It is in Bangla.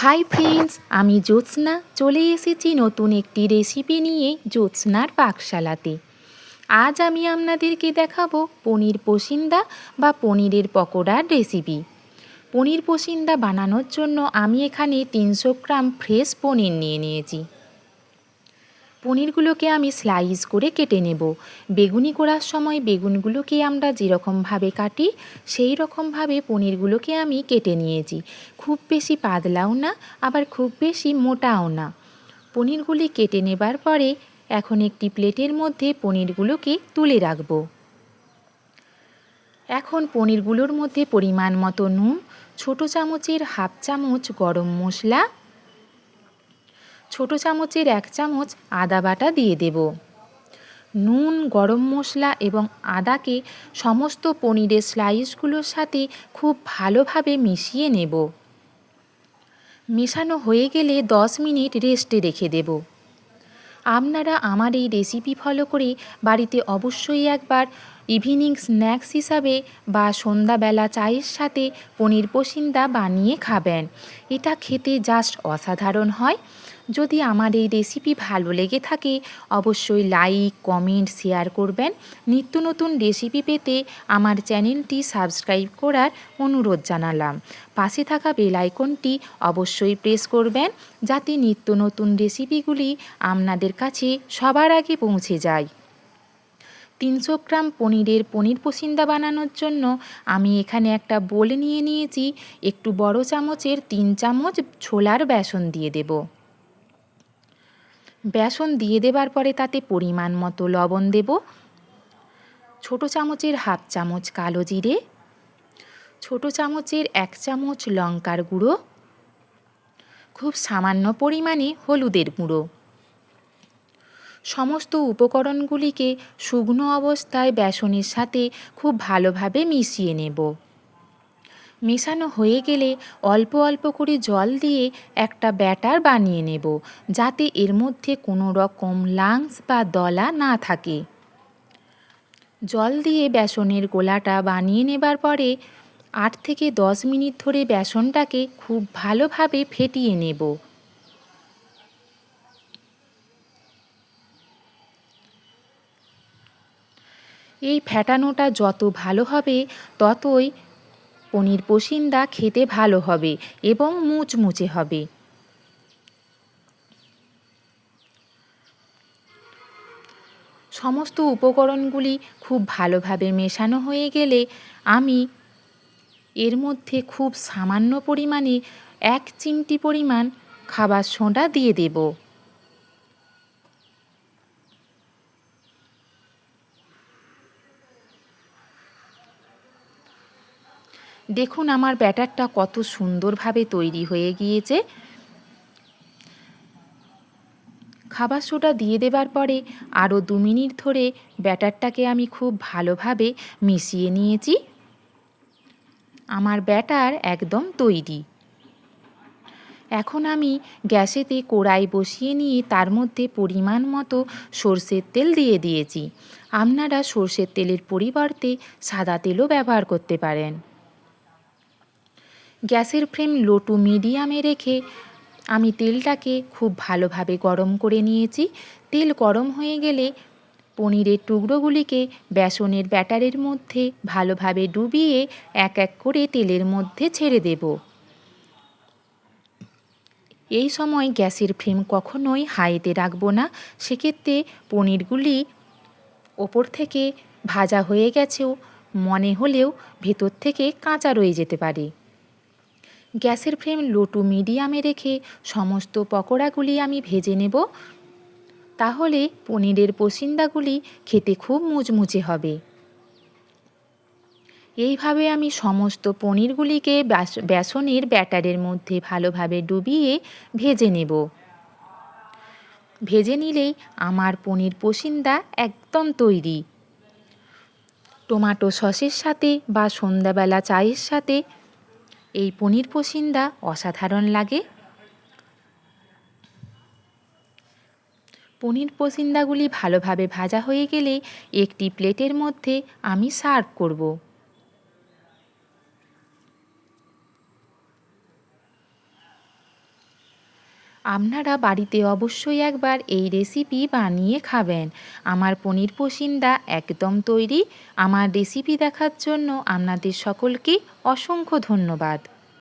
হাই ফ্রেন্ডস, আমি জ্যোৎস্না চলে এসেছি নতুন একটি রেসিপি নিয়ে জ্যোৎস্নার পাকশালাতে। আজ আমি আপনাদেরকে দেখাবো পনির পসিন্দা বা পনিরের পকোড়ার রেসিপি। পনির পসিন্দা বানানোর জন্য আমি এখানে 300 গ্রাম ফ্রেশ পনির নিয়েছি। পনিরগুলোকে আমি স্লাইস করে কেটে নেব। বেগুনি করার সময় বেগুনগুলোকে আমরা যেরকমভাবে কাটি সেই রকমভাবে পনিরগুলোকে আমি কেটে নিয়েছি। খুব বেশি পাতলাও না, আবার খুব বেশি মোটাও না। পনিরগুলি কেটে নেবার পরে এখন একটি প্লেটের মধ্যে পনিরগুলোকে তুলে রাখব। এখন পনিরগুলোর মধ্যে পরিমাণ মতো নুন, ছোটো চামচের হাফ চামচ গরম মশলা, ছোটো চামচের 1 চামচ আদা বাটা দিয়ে দেব। নুন, গরম মশলা এবং আদাকে সমস্ত পনিরের স্লাইসগুলোর সাথে খুব ভালোভাবে মিশিয়ে নেব। মেশানো হয়ে গেলে 10 মিনিট রেস্টে রেখে দেব। আপনারা আমার এই রেসিপি ফলো করে বাড়িতে অবশ্যই একবার ইভিনিং স্ন্যাক্স হিসাবে বা সন্ধ্যাবেলা চায়ের সাথে পনির পসিন্দা বানিয়ে খাবেন। এটা খেতে জাস্ট অসাধারণ হয়। যদি আমার এই রেসিপি ভালো লেগে থাকে অবশ্যই লাইক, কমেন্ট, শেয়ার করবেন। নিত্য নতুন রেসিপি পেতে আমার চ্যানেলটি সাবস্ক্রাইব করার অনুরোধ জানালাম। পাশে থাকা বেল আইকনটি অবশ্যই প্রেস করবেন যাতে নিত্য নতুন রেসিপিগুলি আপনাদের কাছে সবার আগে পৌঁছে যায়। 300 গ্রাম পনিরের পনির পসিন্দা বানানোর জন্য আমি এখানে একটা বোল নিয়ে নিয়েছি। একটু বড় চামচের 3 চামচ ছোলার বেসন দিয়ে দেব। বেসন দিয়ে দেবার পরে তাতে পরিমাণ মতো লবণ দেব। ছোটো চামচের হাফ চামচ কালো জিরে, ছোটো চামচের 1 চামচ লঙ্কার গুঁড়ো, খুব সামান্য পরিমাণে হলুদের গুঁড়ো। সমস্ত উপকরণগুলিকে শুকনো অবস্থায় বেসনের সাথে খুব ভালোভাবে মিশিয়ে নেব। মেশানো হয়ে গেলে অল্প অল্প করে জল দিয়ে একটা ব্যাটার বানিয়ে নেব, যাতে এর মধ্যে কোনো রকম লাংস বা দলা না থাকে। জল দিয়ে বেসনের গোলাটা বানিয়ে নেবার পরে 8 থেকে 10 মিনিট ধরে বেসনটাকে খুব ভালোভাবে ফেটিয়ে নেব। এই ফেটানোটা যত ভালো হবে ততই পনির পসিন্দা খেতে ভালো হবে এবং মুচমুচে হবে। সমস্ত উপকরণগুলি খুব ভালোভাবে মেশানো হয়ে গেলে আমি এর মধ্যে খুব সামান্য পরিমাণে 1 চিমটি পরিমাণ খাবার সোডা দিয়ে দেব। দেখুন আমার ব্যাটারটা কত সুন্দরভাবে তৈরি হয়ে গিয়েছে। খাবার সোডা দিয়ে দেবার পরে আরও 2 মিনিট ধরে ব্যাটারটাকে আমি খুব ভালোভাবে মিশিয়ে নিয়েছি। আমার ব্যাটার একদম তৈরি। এখন আমি গ্যাসেতে কড়াই বসিয়ে নিয়ে তার মধ্যে পরিমাণ মতো সরষের তেল দিয়ে দিয়েছি। আপনারা সরষের তেলের পরিবর্তে সাদা তেলও ব্যবহার করতে পারেন। গ্যাসের ফ্লেম লো টু মিডিয়ামে রেখে আমি তেলটাকে খুব ভালোভাবে গরম করে নিয়েছি। তেল গরম হয়ে গেলে পনিরের টুকরোগুলিকে বেসনের ব্যাটারের মধ্যে ভালোভাবে ডুবিয়ে এক এক করে তেলের মধ্যে ছেড়ে দেব। এই সময় গ্যাসের ফ্লেম কখনোই হাইতে রাখবো না, সেক্ষেত্রে পনিরগুলি ওপর থেকে ভাজা হয়ে গেছেও মনে হলেও ভেতর থেকে কাঁচা রয়ে যেতে পারে। গ্যাসের ফ্লেম লো টু মিডিয়ামে রেখে সমস্ত পকোড়াগুলি আমি ভেজে নেব, তাহলে পনিরের পসিন্দাগুলি খেতে খুব মুচমুচে হবে। এইভাবে আমি সমস্ত পনিরগুলিকে বেসনের ব্যাটারের মধ্যে ভালোভাবে ডুবিয়ে ভেজে নেব। ভেজে নিলেই আমার পনির পসিন্দা একদম তৈরি। টমেটো সসের সাথে বা সন্ধ্যাবেলা চায়ের সাথে এই পনির পসিন্দা অসাধারণ লাগে। পনির পসিন্দাগুলি ভালোভাবে ভাজা হয়ে গেলে একটি প্লেটের মধ্যে আমি সার্ভ করব। আপনারা বাড়িতে অবশ্যই একবার এই রেসিপি বানিয়ে খাবেন। আমার পনির পসিন্দা একদম তৈরি। আমার রেসিপি দেখার জন্য আপনাদের সকলকে অসংখ্য ধন্যবাদ।